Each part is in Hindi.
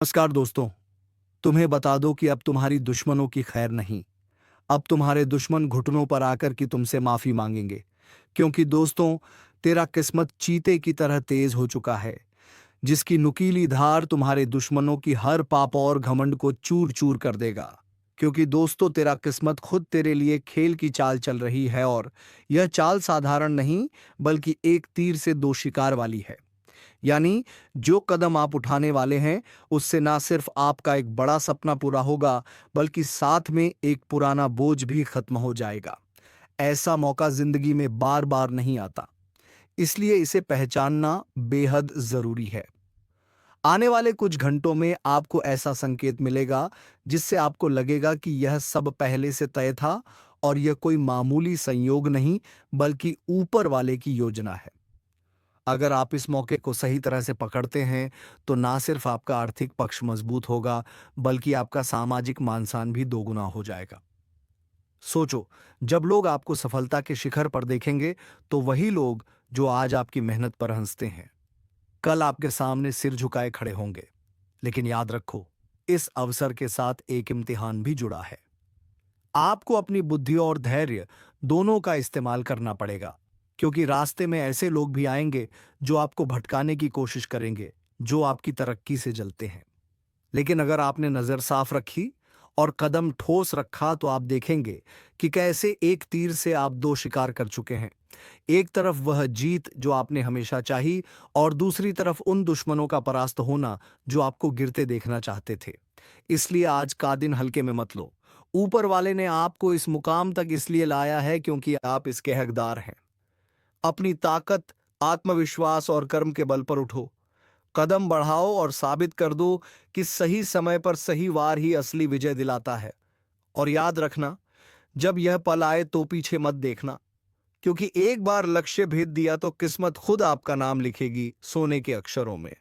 नमस्कार दोस्तों। तुम्हें बता दो कि अब तुम्हारी दुश्मनों की खैर नहीं। अब तुम्हारे दुश्मन घुटनों पर आकर कि तुमसे माफी मांगेंगे। क्योंकि दोस्तों, तेरा किस्मत चीते की तरह तेज हो चुका है, जिसकी नुकीली धार तुम्हारे दुश्मनों की हर पाप और घमंड को चूर चूर कर देगा। क्योंकि दोस्तों, तेरा किस्मत खुद तेरे लिए खेल की चाल चल रही है, और यह चाल साधारण नहीं, बल्कि एक तीर से दो शिकार वाली है। यानी जो कदम आप उठाने वाले हैं, उससे ना सिर्फ आपका एक बड़ा सपना पूरा होगा, बल्कि साथ में एक पुराना बोझ भी खत्म हो जाएगा। ऐसा मौका जिंदगी में बार बार नहीं आता, इसलिए इसे पहचानना बेहद जरूरी है। आने वाले कुछ घंटों में आपको ऐसा संकेत मिलेगा जिससे आपको लगेगा कि यह सब पहले से तय था, और यह कोई मामूली संयोग नहीं, बल्कि ऊपर वाले की योजना है। अगर आप इस मौके को सही तरह से पकड़ते हैं, तो ना सिर्फ आपका आर्थिक पक्ष मजबूत होगा, बल्कि आपका सामाजिक मान-सम्मान भी दोगुना हो जाएगा। सोचो, जब लोग आपको सफलता के शिखर पर देखेंगे, तो वही लोग जो आज आपकी मेहनत पर हंसते हैं, कल आपके सामने सिर झुकाए खड़े होंगे। लेकिन याद रखो, इस अवसर के साथ एक इम्तिहान भी जुड़ा है। आपको अपनी बुद्धि और धैर्य दोनों का इस्तेमाल करना पड़ेगा, क्योंकि रास्ते में ऐसे लोग भी आएंगे जो आपको भटकाने की कोशिश करेंगे, जो आपकी तरक्की से जलते हैं। लेकिन अगर आपने नजर साफ रखी और कदम ठोस रखा, तो आप देखेंगे कि कैसे एक तीर से आप दो शिकार कर चुके हैं। एक तरफ वह जीत जो आपने हमेशा चाही, और दूसरी तरफ उन दुश्मनों का परास्त होना जो आपको गिरते देखना चाहते थे। इसलिए आज का दिन हल्के में मत लो। ऊपर वाले ने आपको इस मुकाम तक इसलिए लाया है क्योंकि आप इसके हकदार हैं। अपनी ताकत, आत्मविश्वास और कर्म के बल पर उठो, कदम बढ़ाओ और साबित कर दो कि सही समय पर सही वार ही असली विजय दिलाता है। और याद रखना, जब यह पल आए तो पीछे मत देखना, क्योंकि एक बार लक्ष्य भेद दिया तो किस्मत खुद आपका नाम लिखेगी सोने के अक्षरों में।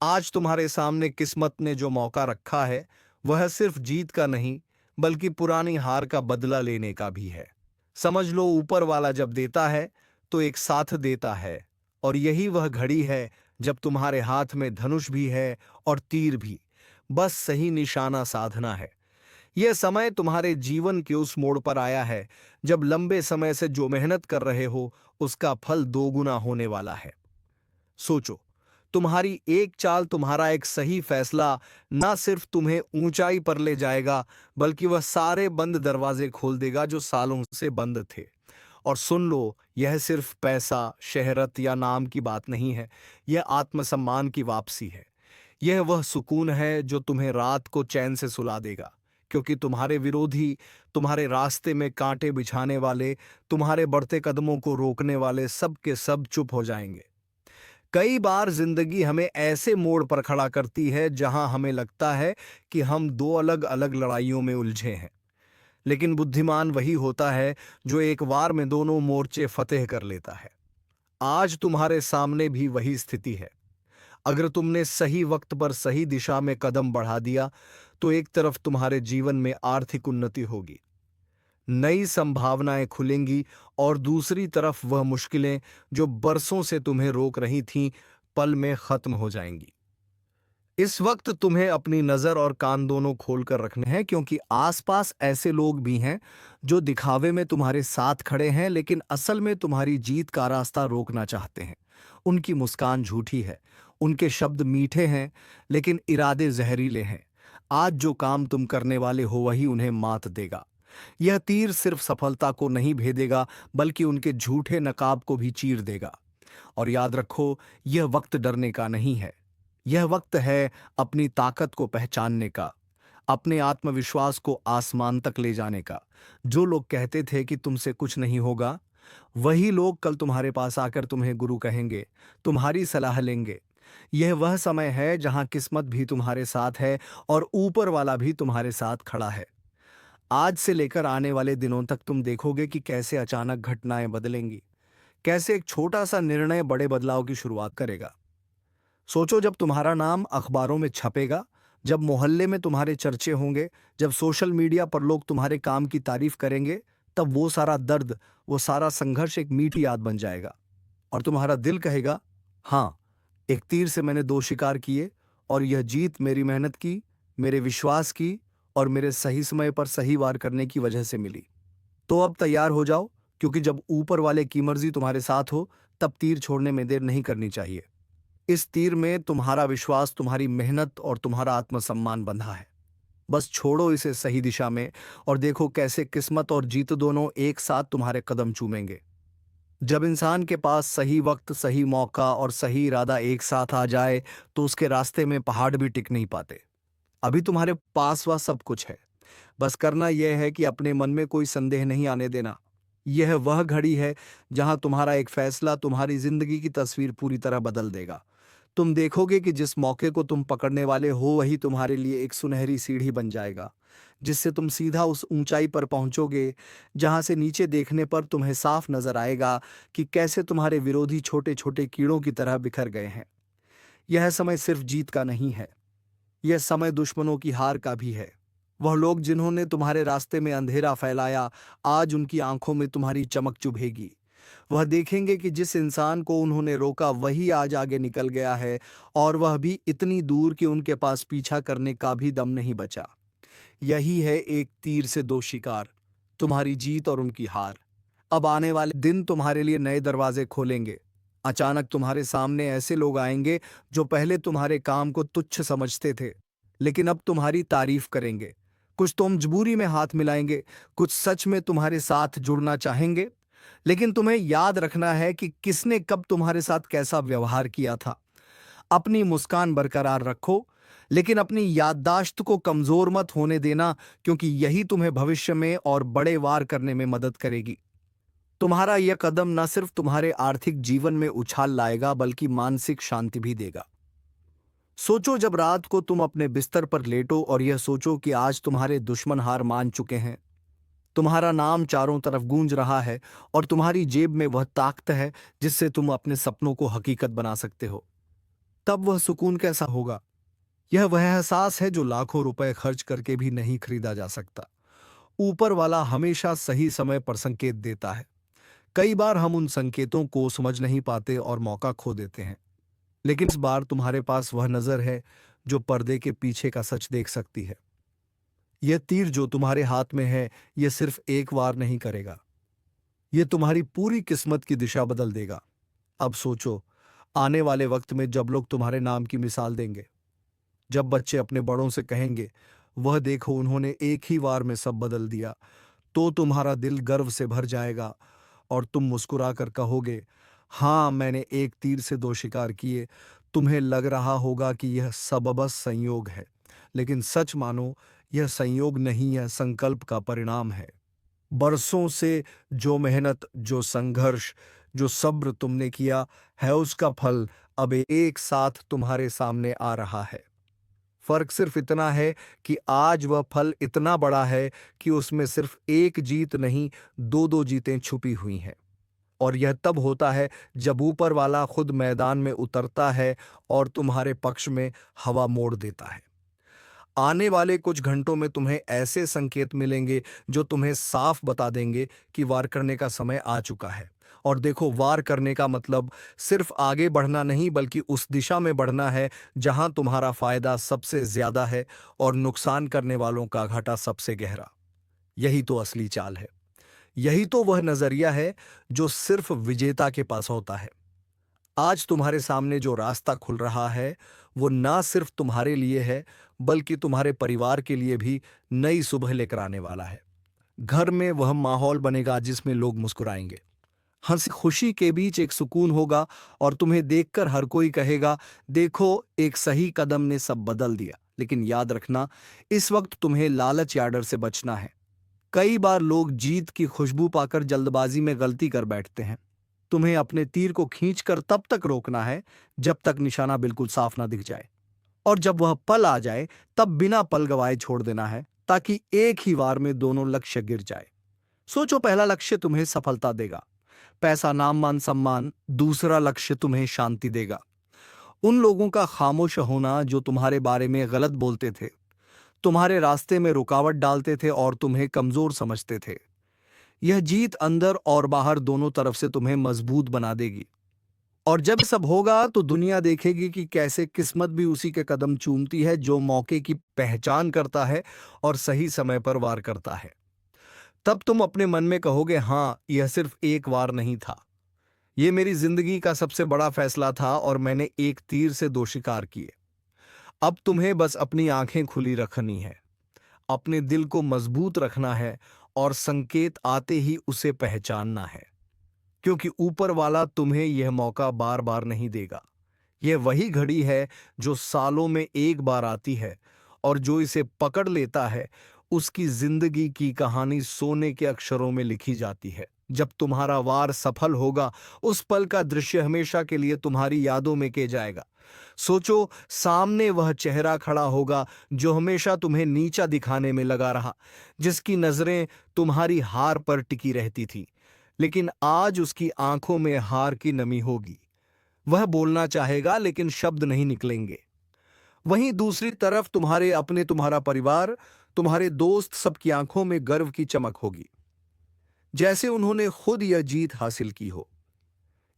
आज तुम्हारे सामने किस्मत ने जो मौका रखा है, वह सिर्फ जीत का नहीं, बल्कि पुरानी हार का बदला लेने का भी है। समझ लो, ऊपर वाला जब देता है तो एक साथ देता है, और यही वह घड़ी है जब तुम्हारे हाथ में धनुष भी है और तीर भी। बस सही निशाना साधना है। यह समय तुम्हारे जीवन के उस मोड़ पर आया है जब लंबे समय से जो मेहनत कर रहे हो, उसका फल दोगुना होने वाला है। सोचो, तुम्हारी एक चाल, तुम्हारा एक सही फैसला ना सिर्फ तुम्हें ऊंचाई पर ले जाएगा, बल्कि वह सारे बंद दरवाजे खोल देगा जो सालों से बंद थे। और सुन लो, यह सिर्फ पैसा, शहरत या नाम की बात नहीं है, यह आत्मसम्मान की वापसी है। यह वह सुकून है जो तुम्हें रात को चैन से सुला देगा, क्योंकि तुम्हारे विरोधी, तुम्हारे रास्ते में कांटे बिछाने वाले, तुम्हारे बढ़ते कदमों को रोकने वाले सब के सब चुप हो जाएंगे। कई बार जिंदगी हमें ऐसे मोड़ पर खड़ा करती है जहां हमें लगता है कि हम दो अलग अलग लड़ाइयों में उलझे हैं। लेकिन बुद्धिमान वही होता है जो एक बार में दोनों मोर्चे फतेह कर लेता है। आज तुम्हारे सामने भी वही स्थिति है। अगर तुमने सही वक्त पर सही दिशा में कदम बढ़ा दिया, तो एक तरफ तुम्हारे जीवन में आर्थिक उन्नति होगी, नई संभावनाएं खुलेंगी, और दूसरी तरफ वह मुश्किलें जो बरसों से तुम्हें रोक रही थीं, पल में खत्म हो जाएंगी। इस वक्त तुम्हें अपनी नजर और कान दोनों खोलकर रखने हैं, क्योंकि आसपास ऐसे लोग भी हैं जो दिखावे में तुम्हारे साथ खड़े हैं, लेकिन असल में तुम्हारी जीत का रास्ता रोकना चाहते हैं। उनकी मुस्कान झूठी है, उनके शब्द मीठे हैं, लेकिन इरादे जहरीले हैं। आज जो काम तुम करने वाले हो, वही उन्हें मात देगा। यह तीर सिर्फ सफलता को नहीं भेदेगा, बल्कि उनके झूठे नकाब को भी चीर देगा। और याद रखो, यह वक्त डरने का नहीं है। यह वक्त है अपनी ताकत को पहचानने का, अपने आत्मविश्वास को आसमान तक ले जाने का। जो लोग कहते थे कि तुमसे कुछ नहीं होगा, वही लोग कल तुम्हारे पास आकर तुम्हें गुरु कहेंगे, तुम्हारी सलाह लेंगे। यह वह समय है जहां किस्मत भी तुम्हारे साथ है, और ऊपर वाला भी तुम्हारे साथ खड़ा है। आज से लेकर आने वाले दिनों तक तुम देखोगे कि कैसे अचानक घटनाएं बदलेंगी, कैसे एक छोटा सा निर्णय बड़े बदलाव की शुरुआत करेगा। सोचो, जब तुम्हारा नाम अखबारों में छपेगा, जब मोहल्ले में तुम्हारे चर्चे होंगे, जब सोशल मीडिया पर लोग तुम्हारे काम की तारीफ करेंगे, तब वो सारा दर्द, वो सारा संघर्ष एक मीठी याद बन जाएगा। और तुम्हारा दिल कहेगा, हाँ, एक तीर से मैंने दो शिकार किए, और यह जीत मेरी मेहनत की, मेरे विश्वास की और मेरे सही समय पर सही वार करने की वजह से मिली। तो अब तैयार हो जाओ, क्योंकि जब ऊपर वाले की मर्जी तुम्हारे साथ हो, तब तीर छोड़ने में देर नहीं करनी चाहिए। इस तीर में तुम्हारा विश्वास, तुम्हारी मेहनत और तुम्हारा आत्मसम्मान बंधा है। बस छोड़ो इसे सही दिशा में और देखो कैसे किस्मत और जीत दोनों एक साथ तुम्हारे कदम चूमेंगे। जब इंसान के पास सही वक्त, सही मौका और सही इरादा एक साथ आ जाए, तो उसके रास्ते में पहाड़ भी टिक नहीं पाते। अभी तुम्हारे पास वह सब कुछ है। बस करना यह है कि अपने मन में कोई संदेह नहीं आने देना। यह वह घड़ी है जहां तुम्हारा एक फैसला तुम्हारी जिंदगी की तस्वीर पूरी तरह बदल देगा। तुम देखोगे कि जिस मौके को तुम पकड़ने वाले हो, वही तुम्हारे लिए एक सुनहरी सीढ़ी बन जाएगा, जिससे तुम सीधा उस ऊंचाई पर पहुंचोगे जहां से नीचे देखने पर तुम्हें साफ नजर आएगा कि कैसे तुम्हारे विरोधी छोटे छोटे कीड़ों की तरह बिखर गए हैं। यह समय सिर्फ जीत का नहीं है, यह समय दुश्मनों की हार का भी है। वह लोग जिन्होंने तुम्हारे रास्ते में अंधेरा फैलाया, आज उनकी आंखों में तुम्हारी चमक चुभेगी। वह देखेंगे कि जिस इंसान को उन्होंने रोका, वही आज आगे निकल गया है, और वह भी इतनी दूर कि उनके पास पीछा करने का भी दम नहीं बचा। यही है एक तीर से दो शिकार, तुम्हारी जीत और उनकी हार। अब आने वाले दिन तुम्हारे लिए नए दरवाजे खोलेंगे। अचानक तुम्हारे सामने ऐसे लोग आएंगे जो पहले तुम्हारे काम को तुच्छ समझते थे, लेकिन अब तुम्हारी तारीफ करेंगे। कुछ तो मजबूरी में हाथ मिलाएंगे, कुछ सच में तुम्हारे साथ जुड़ना चाहेंगे। लेकिन तुम्हें याद रखना है कि किसने कब तुम्हारे साथ कैसा व्यवहार किया था। अपनी मुस्कान बरकरार रखो, लेकिन अपनी याददाश्त को कमजोर मत होने देना, क्योंकि यही तुम्हें भविष्य में और बड़े वार करने में मदद करेगी। तुम्हारा यह कदम न सिर्फ तुम्हारे आर्थिक जीवन में उछाल लाएगा, बल्कि मानसिक शांति भी देगा। सोचो, जब रात को तुम अपने बिस्तर पर लेटो और यह सोचो कि आज तुम्हारे दुश्मन हार मान चुके हैं, तुम्हारा नाम चारों तरफ गूंज रहा है और तुम्हारी जेब में वह ताकत है जिससे तुम अपने सपनों को हकीकत बना सकते हो, तब वह सुकून कैसा होगा। यह वह एहसास है जो लाखों रुपए खर्च करके भी नहीं खरीदा जा सकता। ऊपर वाला हमेशा सही समय पर संकेत देता है। कई बार हम उन संकेतों को समझ नहीं पाते और मौका खो देते हैं, लेकिन इस बार तुम्हारे पास वह नजर है जो पर्दे के पीछे का सच देख सकती है। यह तीर जो तुम्हारे हाथ में है, यह सिर्फ एक वार नहीं करेगा, यह तुम्हारी पूरी किस्मत की दिशा बदल देगा। अब सोचो, आने वाले वक्त में जब लोग तुम्हारे नाम की मिसाल देंगे, जब बच्चे अपने बड़ों से कहेंगे, वह देखो उन्होंने एक ही वार में सब बदल दिया, तो तुम्हारा दिल गर्व से भर जाएगा और तुम मुस्कुरा कर कहोगे, हाँ, मैंने एक तीर से दो शिकार किए। तुम्हें लग रहा होगा कि यह सब बस संयोग है, लेकिन सच मानो, यह संयोग नहीं, यह संकल्प का परिणाम है। बरसों से जो मेहनत, जो संघर्ष, जो सब्र तुमने किया है, उसका फल अब एक साथ तुम्हारे सामने आ रहा है। फर्क सिर्फ इतना है कि आज वह फल इतना बड़ा है कि उसमें सिर्फ एक जीत नहीं, दो दो जीतें छुपी हुई हैं। और यह तब होता है जब ऊपर वाला खुद मैदान में उतरता है और तुम्हारे पक्ष में हवा मोड़ देता है। आने वाले कुछ घंटों में तुम्हें ऐसे संकेत मिलेंगे जो तुम्हें साफ बता देंगे कि वार करने का समय आ चुका है। और देखो, वार करने का मतलब सिर्फ आगे बढ़ना नहीं, बल्कि उस दिशा में बढ़ना है जहां तुम्हारा फायदा सबसे ज्यादा है और नुकसान करने वालों का घाटा सबसे गहरा। यही तो असली चाल है। यही तो वह नजरिया है जो सिर्फ विजेता के पास होता है। आज तुम्हारे सामने जो रास्ता खुल रहा है, वो ना सिर्फ तुम्हारे लिए है, बल्कि तुम्हारे परिवार के लिए भी नई सुबह लेकर आने वाला है। घर में वह माहौल बनेगा जिसमें लोग मुस्कुराएंगे, हंसी खुशी के बीच एक सुकून होगा, और तुम्हें देखकर हर कोई कहेगा, देखो, एक सही कदम ने सब बदल दिया। लेकिन याद रखना, इस वक्त तुम्हें लालच या डर से बचना है। कई बार लोग जीत की खुशबू पाकर जल्दबाजी में गलती कर बैठते हैं। तुम्हें अपने तीर को खींचकर तब तक रोकना है जब तक निशाना बिल्कुल साफ ना दिख जाए, और जब वह पल आ जाए तब बिना पल गवाए छोड़ देना है, ताकि एक ही वार में दोनों लक्ष्य गिर जाए। सोचो, पहला लक्ष्य तुम्हें सफलता देगा, पैसा, नाम, मान, सम्मान। दूसरा लक्ष्य तुम्हें शांति देगा, उन लोगों का खामोश होना जो तुम्हारे बारे में गलत बोलते थे, तुम्हारे रास्ते में रुकावट डालते थे और तुम्हें कमजोर समझते थे। यह जीत अंदर और बाहर दोनों तरफ से तुम्हें मजबूत बना देगी। और जब ये सब होगा तो दुनिया देखेगी कि कैसे किस्मत भी उसी के कदम चूमती है जो मौके की पहचान करता है और सही समय पर वार करता है। तब तुम अपने मन में कहोगे, हाँ, यह सिर्फ एक वार नहीं था, ये मेरी जिंदगी का सबसे बड़ा फैसला था और मैंने एक तीर से दो शिकार किए। अब तुम्हें बस अपनी आंखें खुली रखनी है, अपने दिल को मजबूत रखना है और संकेत आते ही उसे पहचानना है, क्योंकि ऊपर वाला तुम्हें यह मौका बार बार नहीं देगा। यह वही घड़ी है जो सालों में एक बार आती है, और जो इसे पकड़ लेता है उसकी जिंदगी की कहानी सोने के अक्षरों में लिखी जाती है। जब तुम्हारा वार सफल होगा, उस पल का दृश्य हमेशा के लिए तुम्हारी यादों में के जाएगा। सोचो, सामने वह चेहरा खड़ा होगा जो हमेशा तुम्हें नीचा दिखाने में लगा रहा, जिसकी नजरें तुम्हारी हार पर टिकी रहती थी, लेकिन आज उसकी आंखों में हार की नमी होगी। वह बोलना चाहेगा लेकिन शब्द नहीं निकलेंगे। वहीं दूसरी तरफ तुम्हारे अपने, तुम्हारा परिवार, तुम्हारे दोस्त, सबकी आंखों में गर्व की चमक होगी, जैसे उन्होंने खुद यह जीत हासिल की हो।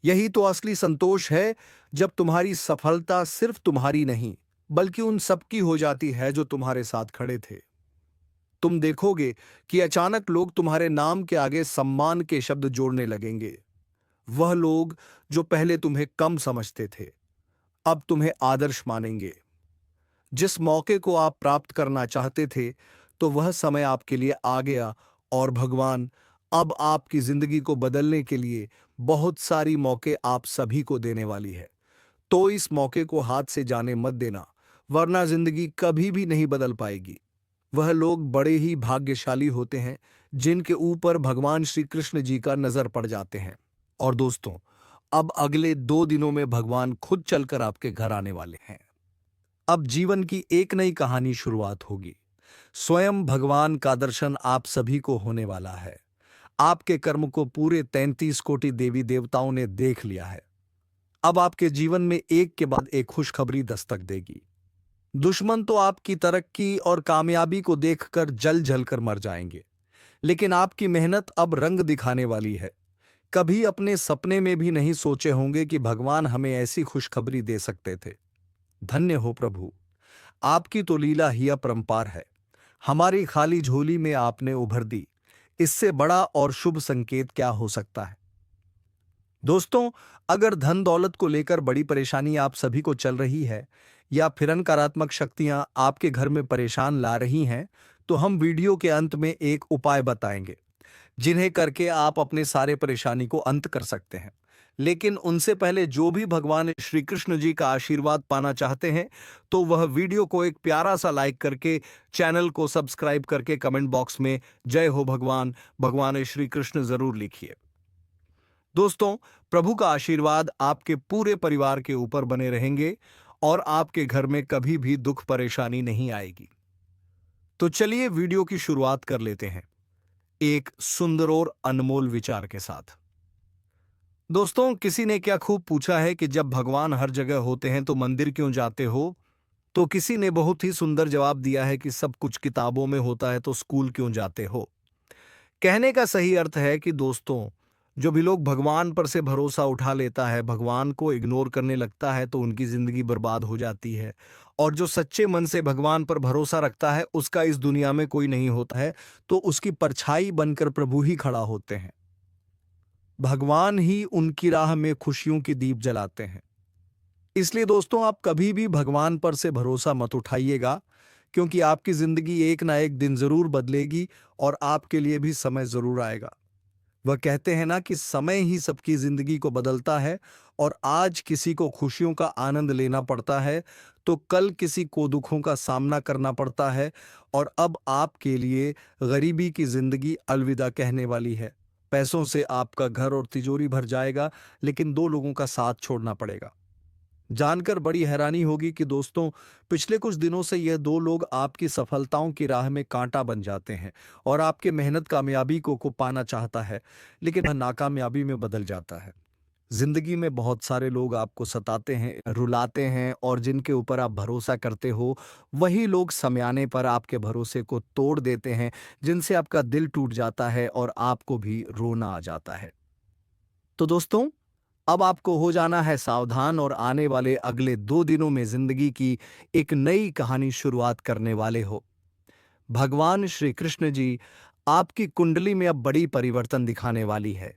यही तो असली संतोष है, जब तुम्हारी सफलता सिर्फ तुम्हारी नहीं बल्कि उन सबकी हो जाती है जो तुम्हारे साथ खड़े थे। तुम देखोगे कि अचानक लोग तुम्हारे नाम के आगे सम्मान के शब्द जोड़ने लगेंगे। वह लोग जो पहले तुम्हें कम समझते थे, अब तुम्हें आदर्श मानेंगे। जिस मौके को आप प्राप्त करना चाहते थे, तो वह समय आपके लिए आ गया, और भगवान अब आपकी जिंदगी को बदलने के लिए बहुत सारी मौके आप सभी को देने वाली है। तो इस मौके को हाथ से जाने मत देना, वरना जिंदगी कभी भी नहीं बदल पाएगी। वह लोग बड़े ही भाग्यशाली होते हैं जिनके ऊपर भगवान श्री कृष्ण जी का नजर पड़ जाते हैं। और दोस्तों, अब अगले 2 दिनों में भगवान खुद चलकर आपके घर आने वाले हैं। अब जीवन की एक नई कहानी शुरुआत होगी। स्वयं भगवान का दर्शन आप सभी को होने वाला है। आपके कर्म को पूरे 33 कोटि देवी देवताओं ने देख लिया है। अब आपके जीवन में एक के बाद एक खुशखबरी दस्तक देगी। दुश्मन तो आपकी तरक्की और कामयाबी को देखकर जल जल कर मर जाएंगे, लेकिन आपकी मेहनत अब रंग दिखाने वाली है। कभी अपने सपने में भी नहीं सोचे होंगे कि भगवान हमें ऐसी खुशखबरी दे सकते थे। धन्य हो प्रभु, आपकी तो लीला ही अपरंपार है। हमारी खाली झोली में आपने उभर दी, इससे बड़ा और शुभ संकेत क्या हो सकता है। दोस्तों, अगर धन दौलत को लेकर बड़ी परेशानी आप सभी को चल रही है, या फिर नकारात्मक शक्तियां आपके घर में परेशान ला रही हैं, तो हम वीडियो के अंत में एक उपाय बताएंगे जिन्हें करके आप अपने सारे परेशानी को अंत कर सकते हैं। लेकिन उनसे पहले जो भी भगवान श्री कृष्ण जी का आशीर्वाद पाना चाहते हैं, तो वह वीडियो को एक प्यारा सा लाइक करके, चैनल को सब्सक्राइब करके कमेंट बॉक्स में जय हो भगवान, भगवान श्री कृष्ण जरूर लिखिए। दोस्तों, प्रभु का आशीर्वाद आपके पूरे परिवार के ऊपर बने रहेंगे और आपके घर में कभी भी दुख परेशानी नहीं आएगी। तो चलिए वीडियो की शुरुआत कर लेते हैं एक सुंदर और अनमोल विचार के साथ। दोस्तों, किसी ने क्या खूब पूछा है कि जब भगवान हर जगह होते हैं तो मंदिर क्यों जाते हो? तो किसी ने बहुत ही सुंदर जवाब दिया है कि सब कुछ किताबों में होता है तो स्कूल क्यों जाते हो? कहने का सही अर्थ है कि दोस्तों, जो भी लोग भगवान पर से भरोसा उठा लेता है, भगवान को इग्नोर करने लगता है, तो उनकी जिंदगी बर्बाद हो जाती है। और जो सच्चे मन से भगवान पर भरोसा रखता है, उसका इस दुनिया में कोई नहीं होता है, तो उसकी परछाई बनकर प्रभु ही खड़ा होते हैं। भगवान ही उनकी राह में खुशियों की दीप जलाते हैं। इसलिए दोस्तों, आप कभी भी भगवान पर से भरोसा मत उठाइएगा, क्योंकि आपकी जिंदगी एक ना एक दिन जरूर बदलेगी और आपके लिए भी समय जरूर आएगा। वह कहते हैं ना कि समय ही सबकी जिंदगी को बदलता है, और आज किसी को खुशियों का आनंद लेना पड़ता है तो कल किसी को दुखों का सामना करना पड़ता है। और अब आपके लिए गरीबी की जिंदगी अलविदा कहने वाली है। पैसों से आपका घर और तिजोरी भर जाएगा, लेकिन 2 लोगों का साथ छोड़ना पड़ेगा। जानकर बड़ी हैरानी होगी कि दोस्तों, पिछले कुछ दिनों से यह 2 लोग आपकी सफलताओं की राह में कांटा बन जाते हैं और आपके मेहनत कामयाबी को पाना चाहता है, लेकिन वह नाकामयाबी में बदल जाता है। जिंदगी में बहुत सारे लोग आपको सताते हैं, रुलाते हैं, और जिनके ऊपर आप भरोसा करते हो, वही लोग समयाने पर आपके भरोसे को तोड़ देते हैं, जिनसे आपका दिल टूट जाता है और आपको भी रोना आ जाता है। तो दोस्तों, अब आपको हो जाना है सावधान और आने वाले अगले 2 दिनों में जिंदगी की एक नई कहानी शुरुआत करने वाले हो। भगवान श्री कृष्ण जी आपकी कुंडली में अब बड़ी परिवर्तन दिखाने वाली है।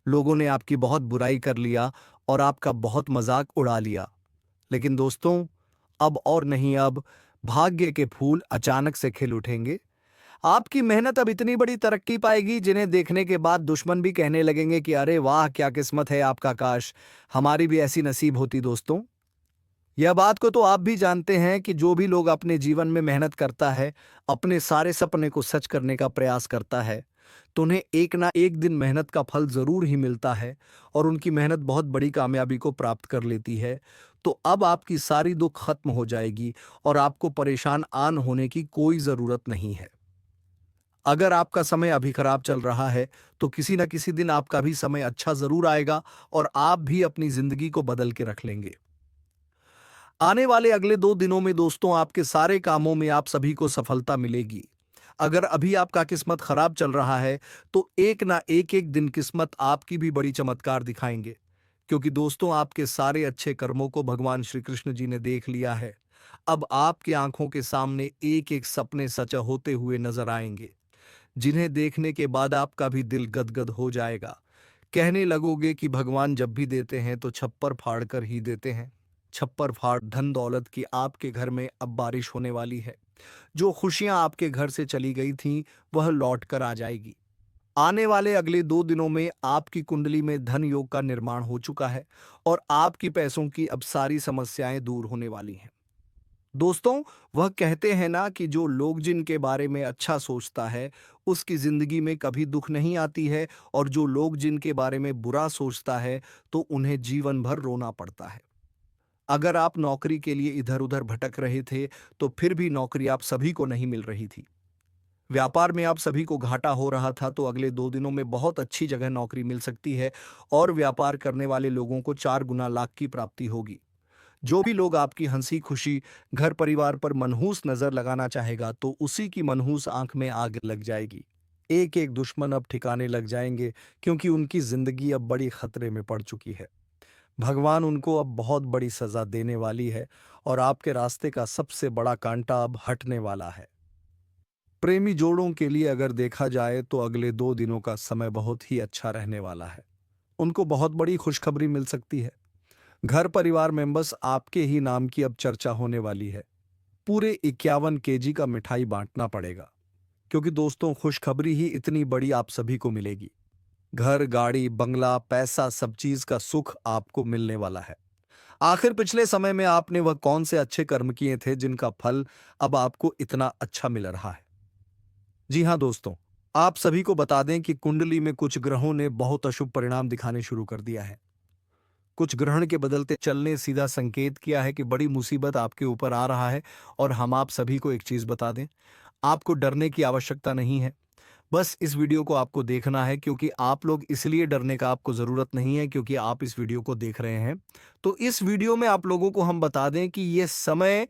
लोगों ने आपकी बहुत बुराई कर लिया और आपका बहुत मजाक उड़ा लिया, लेकिन दोस्तों अब और नहीं, अब भाग्य के फूल अचानक से खिल उठेंगे। आपकी मेहनत अब इतनी बड़ी तरक्की पाएगी जिन्हें देखने के बाद दुश्मन भी कहने लगेंगे कि अरे वाह क्या किस्मत है आपका, काश हमारी भी ऐसी नसीब होती। दोस्तों यह बात को तो आप भी जानते हैं कि जो भी लोग अपने जीवन में मेहनत करता है, अपने सारे सपने को सच करने का प्रयास करता है, तो उन्हें एक ना एक दिन मेहनत का फल जरूर ही मिलता है और उनकी मेहनत बहुत बड़ी कामयाबी को प्राप्त कर लेती है। तो अब आपकी सारी दुख खत्म हो जाएगी और आपको परेशान आन होने की कोई जरूरत नहीं है। अगर आपका समय अभी खराब चल रहा है तो किसी न किसी दिन आपका भी समय अच्छा जरूर आएगा और आप भी अपनी जिंदगी को बदल के रख लेंगे। आने वाले अगले 2 दिनों में दोस्तों आपके सारे कामों में आप सभी को सफलता मिलेगी। अगर अभी आपका किस्मत खराब चल रहा है तो एक ना एक एक दिन किस्मत आपकी भी बड़ी चमत्कार दिखाएंगे, क्योंकि दोस्तों आपके सारे अच्छे कर्मों को भगवान श्री कृष्ण जी ने देख लिया है। अब आपकी आंखों के सामने एक एक सपने सच होते हुए नजर आएंगे, जिन्हें देखने के बाद आपका भी दिल गदगद हो जाएगा। कहने लगोगे कि भगवान जब भी देते हैं तो छप्पर फाड़ कर ही देते हैं। छप्पर फाड़ धन दौलत की आपके घर में अब बारिश होने वाली है। जो खुशियां आपके घर से चली गई थीं वह लौट कर आ जाएगी। आने वाले अगले 2 दिनों में आपकी कुंडली में धन योग का निर्माण हो चुका है और आपकी पैसों की अब सारी समस्याएं दूर होने वाली हैं। दोस्तों वह कहते हैं ना कि जो लोग जिनके बारे में अच्छा सोचता है उसकी जिंदगी में कभी दुख नहीं आती है, और जो लोग जिनके बारे में बुरा सोचता है तो उन्हें जीवन भर रोना पड़ता है। अगर आप नौकरी के लिए इधर उधर भटक रहे थे तो फिर भी नौकरी आप सभी को नहीं मिल रही थी। व्यापार में आप सभी को घाटा हो रहा था तो अगले 2 दिनों में बहुत अच्छी जगह नौकरी मिल सकती है और व्यापार करने वाले लोगों को 4 गुना लाभ की प्राप्ति होगी। जो भी लोग आपकी हंसी खुशी घर परिवार पर मनहूस नजर लगाना चाहेगा तो उसी की मनहूस आंख में आग लग जाएगी। एक एक दुश्मन अब ठिकाने लग जाएंगे, क्योंकि उनकी जिंदगी अब बड़ी खतरे में पड़ चुकी है। भगवान उनको अब बहुत बड़ी सजा देने वाली है और आपके रास्ते का सबसे बड़ा कांटा अब हटने वाला है। प्रेमी जोड़ों के लिए अगर देखा जाए तो अगले 2 दिनों का समय बहुत ही अच्छा रहने वाला है। उनको बहुत बड़ी खुशखबरी मिल सकती है। घर परिवार मेंबर्स आपके ही नाम की अब चर्चा होने वाली है। पूरे 51 केजी का मिठाई बांटना पड़ेगा, क्योंकि दोस्तों खुशखबरी ही इतनी बड़ी आप सभी को मिलेगी। घर गाड़ी बंगला पैसा सब चीज का सुख आपको मिलने वाला है। आखिर पिछले समय में आपने वह कौन से अच्छे कर्म किए थे जिनका फल अब आपको इतना अच्छा मिल रहा है? जी हाँ दोस्तों, आप सभी को बता दें कि कुंडली में कुछ ग्रहों ने बहुत अशुभ परिणाम दिखाने शुरू कर दिया है। कुछ ग्रहण के बदलते चलने सीधा संकेत किया है कि बड़ी मुसीबत आपके ऊपर आ रहा है। और हम आप सभी को एक चीज बता दें, आपको डरने की आवश्यकता नहीं है। बस इस वीडियो को आपको देखना है, क्योंकि आप लोग इसलिए डरने का आपको जरूरत नहीं है क्योंकि आप इस वीडियो को देख रहे हैं। तो इस वीडियो में आप लोगों को हम बता दें कि यह समय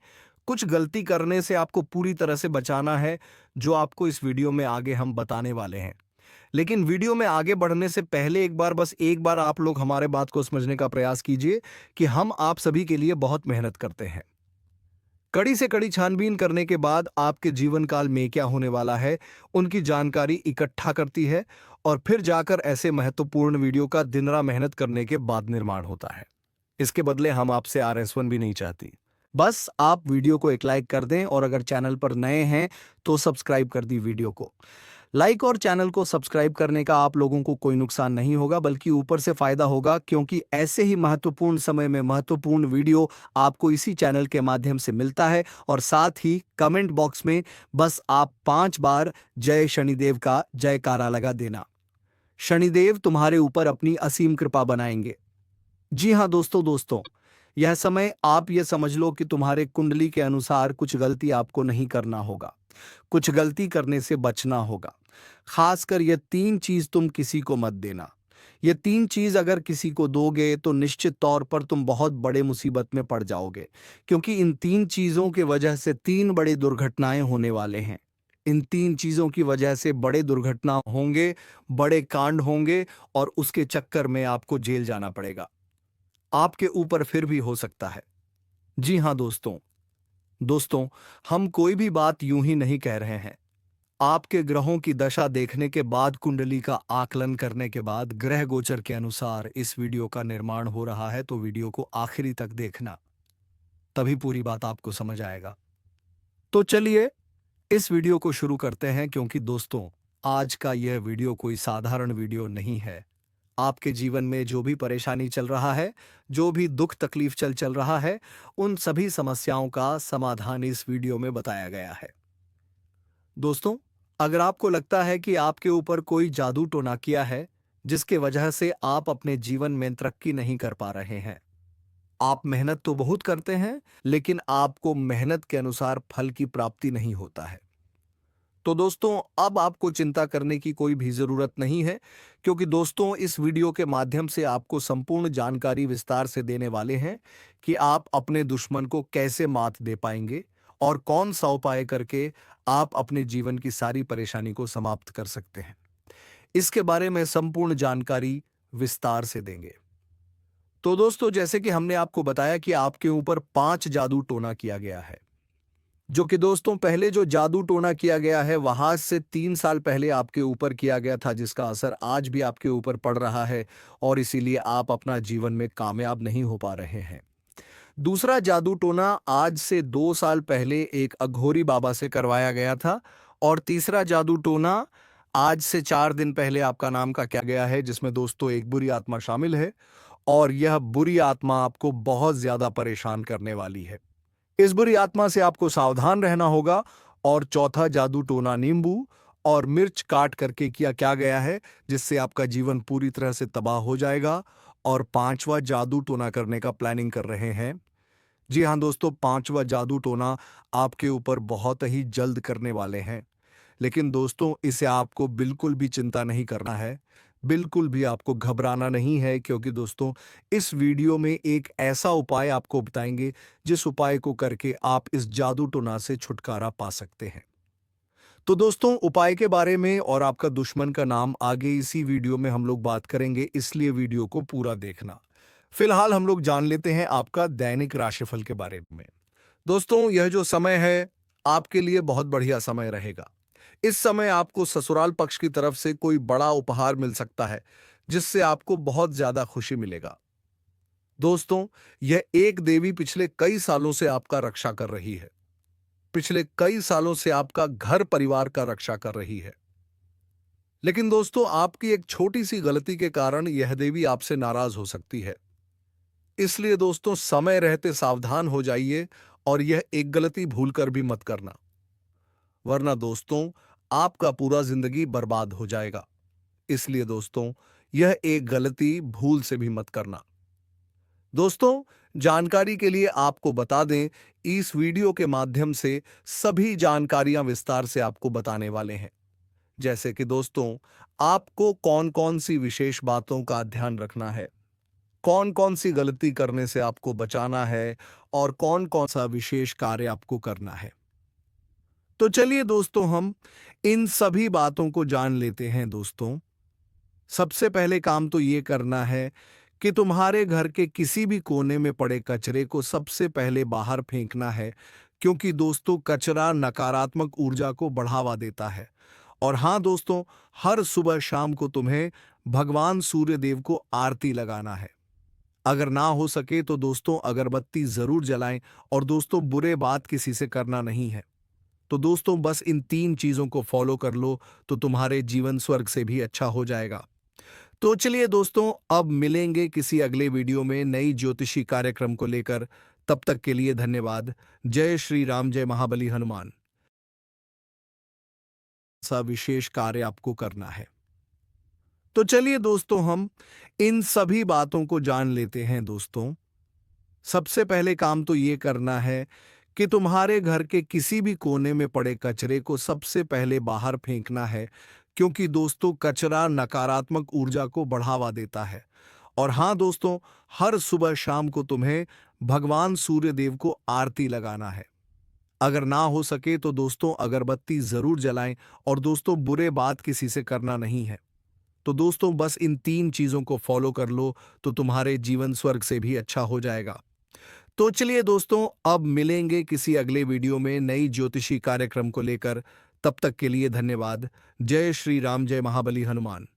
कुछ गलती करने से आपको पूरी तरह से बचाना है, जो आपको इस वीडियो में आगे हम बताने वाले हैं। लेकिन वीडियो में आगे बढ़ने से पहले एक बार आप लोग हमारे बात को समझने का प्रयास कीजिए कि हम आप सभी के लिए बहुत मेहनत करते हैं। कड़ी से कड़ी छानबीन करने के बाद आपके जीवन काल में क्या होने वाला है उनकी जानकारी इकट्ठा करती है, और फिर जाकर ऐसे महत्वपूर्ण वीडियो का दिन रात मेहनत करने के बाद निर्माण होता है। इसके बदले हम आपसे RS1 भी नहीं चाहती। बस आप वीडियो को एक लाइक कर दें, और अगर चैनल पर नए हैं तो सब्सक्राइब कर दी वीडियो को। लाइक और चैनल को सब्सक्राइब करने का आप लोगों को कोई नुकसान नहीं होगा, बल्कि ऊपर से फायदा होगा, क्योंकि ऐसे ही महत्वपूर्ण समय में महत्वपूर्ण वीडियो आपको इसी चैनल के माध्यम से मिलता है। और साथ ही कमेंट बॉक्स में बस आप 5 बार जय शनिदेव का जयकारा लगा देना। शनिदेव तुम्हारे ऊपर अपनी असीम कृपा बनाएंगे। जी हाँ दोस्तों, यह समय आप ये समझ लो कि तुम्हारे कुंडली के अनुसार कुछ गलती आपको नहीं करना होगा, कुछ गलती करने से बचना होगा। खासकर ये 3 चीज तुम किसी को मत देना। ये 3 चीज अगर किसी को दोगे तो निश्चित तौर पर तुम बहुत बड़े मुसीबत में पड़ जाओगे, क्योंकि इन 3 चीजों के वजह से 3 बड़ी दुर्घटनाएं होने वाले हैं। इन 3 चीज़ों की वजह से बड़े दुर्घटना होंगे, बड़े कांड होंगे और उसके चक्कर में आपको जेल जाना पड़ेगा। आपके ऊपर फिर भी हो सकता है। जी हाँ दोस्तों, हम कोई भी बात यूं ही नहीं कह रहे हैं। आपके ग्रहों की दशा देखने के बाद, कुंडली का आकलन करने के बाद, ग्रह गोचर के अनुसार इस वीडियो का निर्माण हो रहा है, तो वीडियो को आखिरी तक देखना, तभी पूरी बात आपको समझ आएगा। तो चलिए इस वीडियो को शुरू करते हैं, क्योंकि दोस्तों आज का यह वीडियो कोई साधारण वीडियो नहीं है। आपके जीवन में जो भी परेशानी चल रहा है, जो भी दुख तकलीफ चल रहा है, उन सभी समस्याओं का समाधान इस वीडियो में बताया गया है। दोस्तों, अगर आपको लगता है कि आपके ऊपर कोई जादू टोना किया है, जिसके वजह से आप अपने जीवन में तरक्की नहीं कर पा रहे हैं, आप मेहनत तो बहुत करते हैं, लेकिन आपको मेहनत के अनुसार फल की प्राप्ति नहीं होता है, तो दोस्तों अब आपको चिंता करने की कोई भी जरूरत नहीं है, क्योंकि दोस्तों इस वीडियो के माध्यम से आपको संपूर्ण जानकारी विस्तार से देने वाले हैं कि आप अपने दुश्मन को कैसे मात दे पाएंगे और कौन सा उपाय करके आप अपने जीवन की सारी परेशानी को समाप्त कर सकते हैं। इसके बारे में संपूर्ण जानकारी विस्तार से देंगे। तो दोस्तों, जैसे कि हमने आपको बताया कि आपके ऊपर 5 जादू टोना किया गया है, जो कि दोस्तों पहले जो जादू टोना किया गया है वहां से 3 साल पहले आपके ऊपर किया गया था, जिसका असर आज भी आपके ऊपर पड़ रहा है और इसीलिए आप अपना जीवन में कामयाब नहीं हो पा रहे हैं। दूसरा जादू टोना आज से 2 साल पहले एक अघोरी बाबा से करवाया गया था और तीसरा जादू टोना आज से 4 दिन पहले आपका नाम का किया गया है, जिसमें दोस्तों एक बुरी आत्मा शामिल है और यह बुरी आत्मा आपको बहुत ज्यादा परेशान करने वाली है। इस बुरी आत्मा से आपको सावधान रहना होगा। और चौथा जादू टोना नींबू और मिर्च काट करके किया क्या गया है, जिससे आपका जीवन पूरी तरह से तबाह हो जाएगा। और 5वां जादू टोना करने का प्लानिंग कर रहे हैं। जी हाँ दोस्तों, 5वां जादू टोना आपके ऊपर बहुत ही जल्द करने वाले हैं, लेकिन दोस्तों इसे आपको बिल्कुल भी चिंता नहीं करना है, बिल्कुल भी आपको घबराना नहीं है, क्योंकि दोस्तों इस वीडियो में एक ऐसा उपाय आपको बताएंगे जिस उपाय को करके आप इस जादू टोना से छुटकारा पा सकते हैं। तो दोस्तों उपाय के बारे में और आपका दुश्मन का नाम आगे इसी वीडियो में हम लोग बात करेंगे, इसलिए वीडियो को पूरा देखना। फिलहाल हम लोग जान लेते हैं आपका दैनिक राशिफल के बारे में। दोस्तों यह जो समय है आपके लिए बहुत बढ़िया समय रहेगा। इस समय आपको ससुराल पक्ष की तरफ से कोई बड़ा उपहार मिल सकता है, जिससे आपको बहुत ज्यादा खुशी मिलेगा। दोस्तों यह एक देवी पिछले कई सालों से आपका रक्षा कर रही है, पिछले कई सालों से आपका घर परिवार का रक्षा कर रही है, लेकिन दोस्तों आपकी एक छोटी सी गलती के कारण यह देवी आपसे नाराज हो सकती है। इसलिए दोस्तों समय रहते सावधान हो जाइए और यह एक गलती भूलकर भी मत करना, वरना दोस्तों आपका पूरा जिंदगी बर्बाद हो जाएगा। इसलिए दोस्तों यह एक गलती भूल से भी मत करना। दोस्तों जानकारी के लिए आपको बता दें, इस वीडियो के माध्यम से सभी जानकारियां विस्तार से आपको बताने वाले हैं, जैसे कि दोस्तों आपको कौन कौन सी विशेष बातों का ध्यान रखना है, कौन कौन सी गलती करने से आपको बचाना है और कौन कौन सा विशेष कार्य आपको करना है। तो चलिए दोस्तों हम इन सभी बातों को जान लेते हैं। दोस्तों सबसे पहले काम तो ये करना है कि तुम्हारे घर के किसी भी कोने में पड़े कचरे को सबसे पहले बाहर फेंकना है, क्योंकि दोस्तों कचरा नकारात्मक ऊर्जा को बढ़ावा देता है। और हाँ दोस्तों, हर सुबह शाम को तुम्हें भगवान सूर्य देव को आरती लगाना है। अगर ना हो सके तो दोस्तों अगरबत्ती जरूर जलाएं। और दोस्तों बुरे बात किसी से करना नहीं है, तो दोस्तों बस इन 3 चीजों को फॉलो कर लो तो तुम्हारे जीवन स्वर्ग से भी अच्छा हो जाएगा। तो चलिए दोस्तों अब मिलेंगे किसी अगले वीडियो में नई ज्योतिषी कार्यक्रम को लेकर। तब तक के लिए धन्यवाद। जय श्री राम, जय महाबली हनुमान। सा विशेष कार्य आपको करना है। तो चलिए दोस्तों हम इन सभी बातों को जान लेते हैं। दोस्तों सबसे पहले काम तो ये करना है कि तुम्हारे घर के किसी भी कोने में पड़े कचरे को सबसे पहले बाहर फेंकना है, क्योंकि दोस्तों कचरा नकारात्मक ऊर्जा को बढ़ावा देता है। और हाँ दोस्तों, हर सुबह शाम को तुम्हें भगवान सूर्य देव को आरती लगाना है। अगर ना हो सके तो दोस्तों अगरबत्ती जरूर जलाएं। और दोस्तों बुरे बात किसी से करना नहीं है। तो दोस्तों बस इन 3 चीजों को फॉलो कर लो तो तुम्हारे जीवन स्वर्ग से भी अच्छा हो जाएगा। तो चलिए दोस्तों अब मिलेंगे किसी अगले वीडियो में नई ज्योतिषी कार्यक्रम को लेकर। तब तक के लिए धन्यवाद। जय श्री राम, जय महाबली हनुमान।